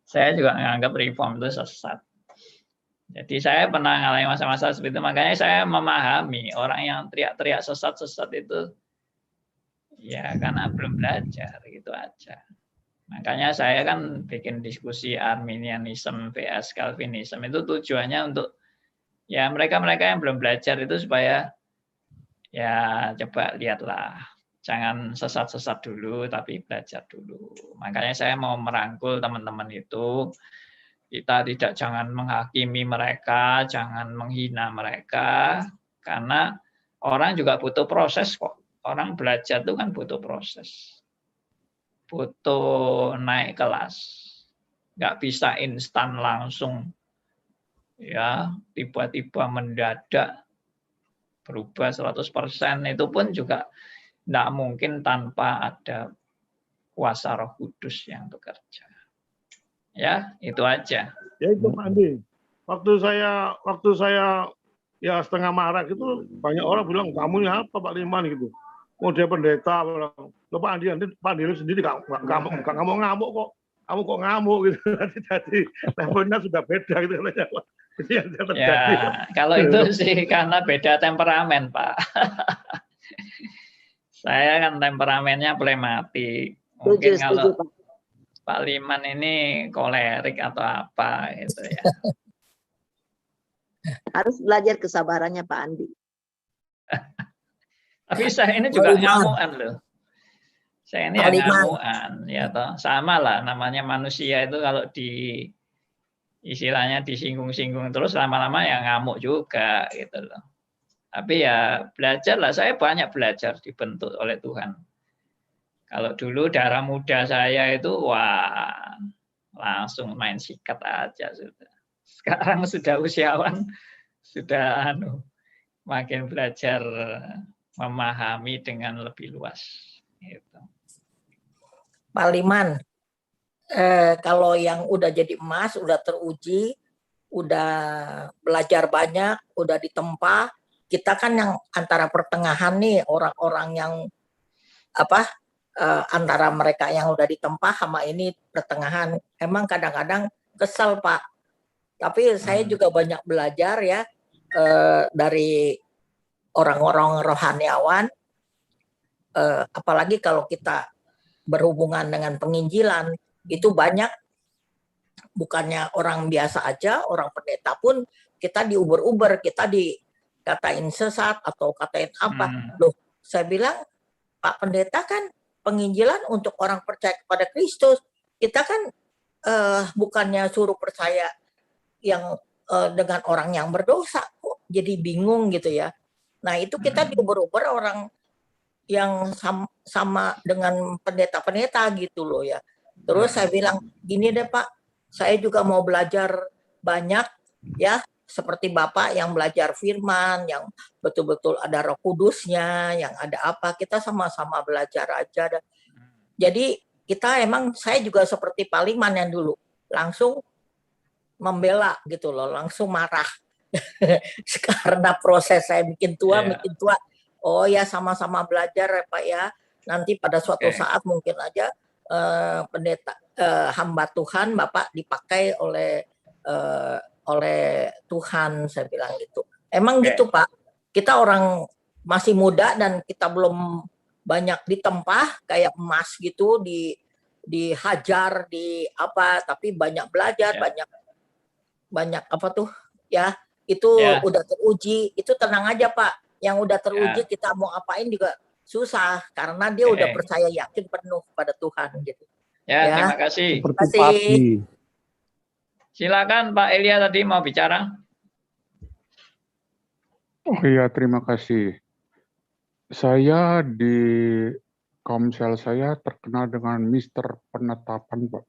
saya juga menganggap reform itu sesat. Jadi saya pernah mengalami masa-masa seperti itu, makanya saya memahami orang yang teriak-teriak sesat-sesat itu, ya karena belum belajar, gitu aja. Makanya saya kan bikin diskusi Arminianism vs Calvinism, itu tujuannya untuk ya mereka-mereka yang belum belajar itu supaya ya coba lihatlah, jangan sesat-sesat dulu, tapi belajar dulu. Makanya saya mau merangkul teman-teman itu. Kita jangan menghakimi mereka, jangan menghina mereka, karena orang juga butuh proses kok. Orang belajar itu kan butuh proses, butuh naik kelas, nggak bisa instan langsung, ya tiba-tiba mendadak berubah 100%. Itu pun juga nggak mungkin tanpa ada kuasa Roh Kudus yang bekerja. Ya, itu aja. Ya itu Pak Andi. Waktu saya ya setengah marah gitu, banyak orang bilang, kamu ini apa Pak Liman gitu. Oh dia pendeta, bilang. Loh Pak Andi sendiri nggak ngamuk kok. Kamu kok ngamuk gitu. Jadi levelnya sudah beda gitu. Ya, kalau itu sih karena beda temperamen Pak. Saya kan temperamennya flematik. Mungkin kalau Pak Liman ini kolerik atau apa gitu ya. Harus belajar kesabarannya Pak Andi. Tapi saya ini juga ngamuan loh. Saya ini yang ngamuan, ya toh. Sama lah namanya manusia itu kalau istilahnya disinggung-singgung terus lama-lama ya ngamuk juga gitu loh. Tapi ya belajar lah, saya banyak belajar dibentuk oleh Tuhan. Kalau dulu darah muda saya itu wah langsung main sikat aja sudah. Sekarang sudah usiawan, sudah makin belajar memahami dengan lebih luas. Gitu. Pak Liman, kalau yang udah jadi emas, udah teruji, udah belajar banyak, udah ditempa, kita kan yang antara pertengahan nih, orang-orang yang antara mereka yang udah ditempa sama ini pertengahan, emang kadang-kadang kesel Pak. Tapi saya juga banyak belajar ya dari orang-orang rohaniawan, apalagi kalau kita berhubungan dengan penginjilan, itu banyak bukannya orang biasa aja, orang pendeta pun kita diuber-uber, kita dikatain sesat atau katain apa. Loh, saya bilang Pak Pendeta kan penginjilan untuk orang percaya kepada Kristus. Kita kan bukannya suruh percaya yang dengan orang yang berdosa, kok jadi bingung gitu ya. Nah itu kita diuber-uber orang yang sama dengan pendeta-pendeta gitu loh ya. Terus saya bilang gini deh Pak, saya juga mau belajar banyak ya, seperti Bapak yang belajar firman, yang betul-betul ada Roh Kudusnya, yang ada apa, kita sama-sama belajar aja. Jadi kita saya juga seperti Pak Liman yang dulu, langsung membela gitu loh, langsung marah. Karena proses saya makin tua, Iya. makin tua. Oh ya, sama-sama belajar ya Pak ya. Nanti pada suatu Oke. saat mungkin aja pendeta hamba Tuhan Bapak dipakai oleh Tuhan, saya bilang gitu. Emang Oke. gitu Pak. Kita orang masih muda dan kita belum banyak ditempah kayak emas gitu, dihajar, di apa, tapi banyak belajar, Ya. banyak apa tuh ya, itu Ya. udah teruji. Itu tenang aja Pak, yang udah teruji Ya. kita mau apain juga susah karena dia Oke. udah percaya yakin penuh pada Tuhan gitu. Ya, Ya. terima kasih. Seperti Kasih. padi. Silakan Pak Elia tadi mau bicara. Oh iya, terima kasih. Saya di Komsel saya terkenal dengan Mister Penetapan, Pak.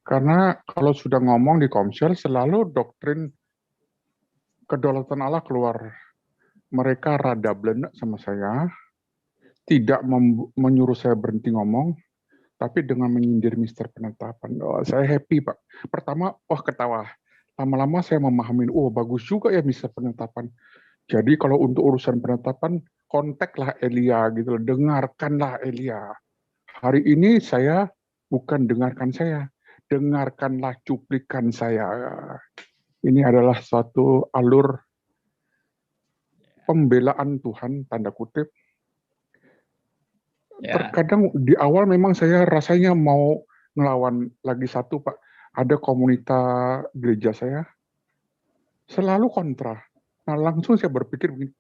Karena kalau sudah ngomong di Komsel selalu doktrin kedaulatan Allah keluar. Mereka rada blenek sama saya, tidak menyuruh saya berhenti ngomong, tapi dengan menyindir Mister Penetapan. Oh, saya happy, Pak. Pertama, ketawa. Lama-lama saya memahami, bagus juga ya Mister Penetapan. Jadi kalau untuk urusan penetapan, kontaklah Elia gitu loh, dengarkanlah Elia. Hari ini saya bukan dengarkan saya, dengarkanlah cuplikan saya. Ini adalah suatu alur pembelaan Tuhan, tanda kutip. Ya. Terkadang di awal memang saya rasanya mau ngelawan lagi satu, Pak. Ada komunitas gereja saya, selalu kontra. Nah, langsung saya berpikir begini,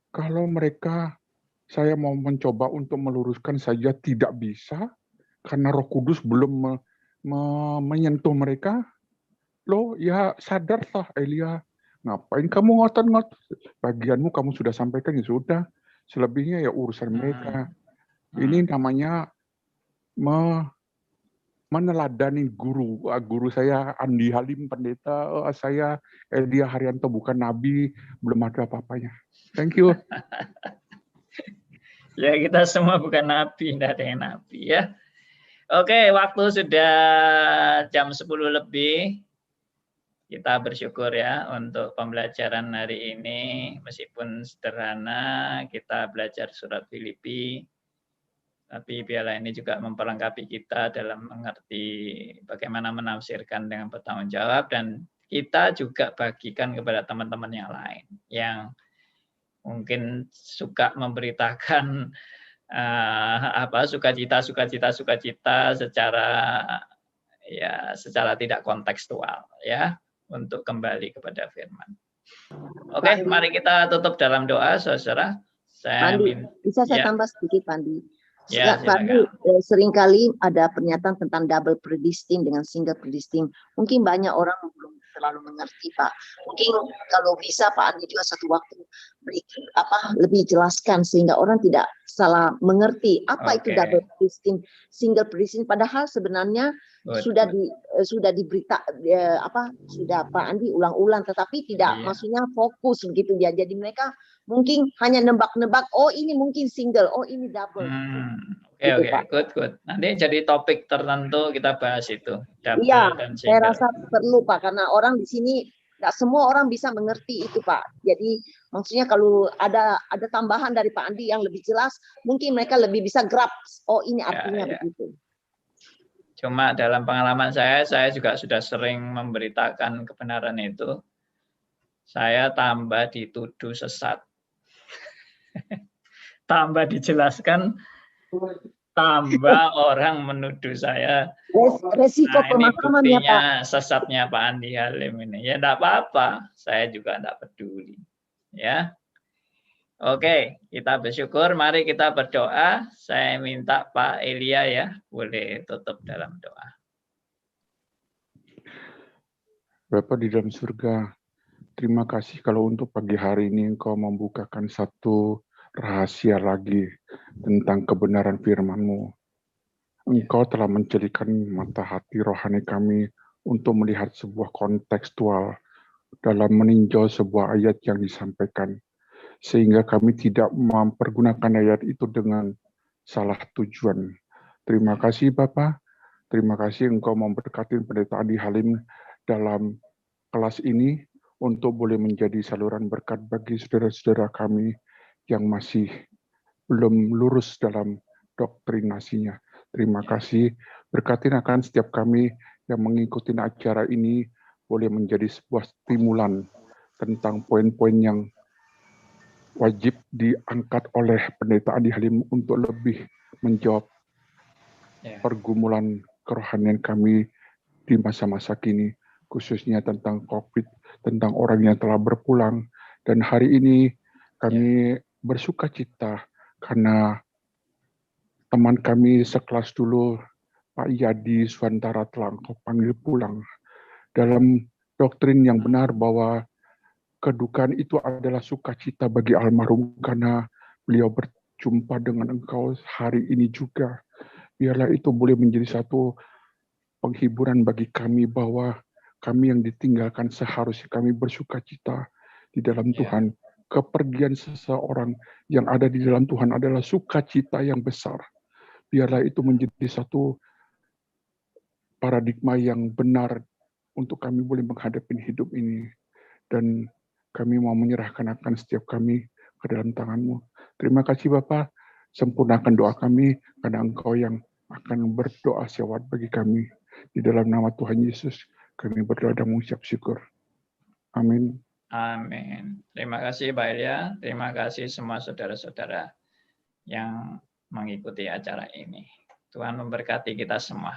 kalau mereka, saya mau mencoba untuk meluruskan saja tidak bisa, karena Roh Kudus belum menyentuh mereka, loh ya sadarlah Elia, ngapain kamu ngotot-ngotot, bagianmu kamu sudah sampaikan, ya sudah, selebihnya ya urusan mereka. Ini namanya meneladani guru saya Andi Halim pendeta, saya Elia Haryanto bukan nabi, belum ada apa-apanya. Thank you. Ya, kita semua bukan nabi, tidak ada yang nabi ya. Oke, waktu sudah jam 10 lebih. Kita bersyukur ya untuk pembelajaran hari ini, meskipun sederhana, kita belajar surat Filipi. Tapi biarlah ini juga memperlengkapi kita dalam mengerti bagaimana menafsirkan dengan bertanggung jawab, dan kita juga bagikan kepada teman-teman yang lain yang mungkin suka memberitakan sukacita secara tidak kontekstual ya, untuk kembali kepada firman. Oke, mari kita tutup dalam doa, saudara. Pandi, bisa saya tambah sedikit, Pandi? Ya, Pandi, seringkali ada pernyataan tentang double predestined dengan single predestined. Mungkin banyak orang belum terlalu mengerti, Pak. Mungkin kalau bisa Pak Andi juga satu waktu lebih jelaskan sehingga orang tidak salah mengerti apa itu double predestined, single predestined. Padahal sebenarnya sudah diberita sudah Pak Andi ulang-ulang, tetapi tidak maksudnya fokus begitu ya. Jadi mereka mungkin hanya nebak-nebak, oh ini mungkin single, oh ini double. Oke, good. Nanti jadi topik tertentu kita bahas itu. Iya, saya rasa perlu Pak, karena orang di sini nggak semua orang bisa mengerti itu Pak. Jadi maksudnya kalau ada tambahan dari Pak Andi yang lebih jelas, mungkin mereka lebih bisa grab. Oh ini artinya begitu. Cuma dalam pengalaman saya juga sudah sering memberitakan kebenaran itu. Saya tambah dituduh sesat. Tambah dijelaskan, tambah orang menuduh saya. Resiko pemahaman ya Pak. Sesatnya Pak Andi Halim ini. Ya enggak apa-apa, saya juga enggak peduli. Ya. Oke, kita bersyukur. Mari kita berdoa. Saya minta Pak Elia ya, boleh tutup dalam doa. Bapa di dalam surga, terima kasih kalau untuk pagi hari ini Engkau membukakan satu rahasia lagi tentang kebenaran firman-Mu. Engkau telah mencelikan mata hati rohani kami untuk melihat sebuah kontekstual dalam meninjau sebuah ayat yang disampaikan, sehingga kami tidak mempergunakan ayat itu dengan salah tujuan. Terima kasih Bapak, terima kasih Engkau memberkati pendeta Andi Halim dalam kelas ini untuk boleh menjadi saluran berkat bagi saudara-saudara kami yang masih belum lurus dalam doktrinasinya. Terima kasih. Berkatin akan setiap kami yang mengikuti acara ini boleh menjadi sebuah stimulan tentang poin-poin yang wajib diangkat oleh pendeta Adi Halim untuk lebih menjawab pergumulan kerohanian kami di masa-masa kini, khususnya tentang COVID, tentang orang yang telah berpulang. Dan hari ini kami bersuka cita karena teman kami sekelas dulu, Pak Yadi Suantara, telah Engkau panggil pulang. Dalam doktrin yang benar bahwa kedukaan itu adalah sukacita bagi almarhum karena beliau berjumpa dengan Engkau hari ini juga. Biarlah itu boleh menjadi satu penghiburan bagi kami bahwa kami yang ditinggalkan seharusnya kami bersukacita di dalam Tuhan. Kepergian seseorang yang ada di dalam Tuhan adalah sukacita yang besar. Biarlah itu menjadi satu paradigma yang benar untuk kami boleh menghadapi hidup ini. Dan kami mau menyerahkan akan setiap kami ke dalam tangan-Mu. Terima kasih Bapa, sempurnakan doa kami karena Engkau yang akan berdoa syawat bagi kami. Di dalam nama Tuhan Yesus, kami berdoa dan mengucap syukur. Amin. Amin. Terima kasih Pak Elia. Terima kasih semua saudara-saudara yang mengikuti acara ini. Tuhan memberkati kita semua.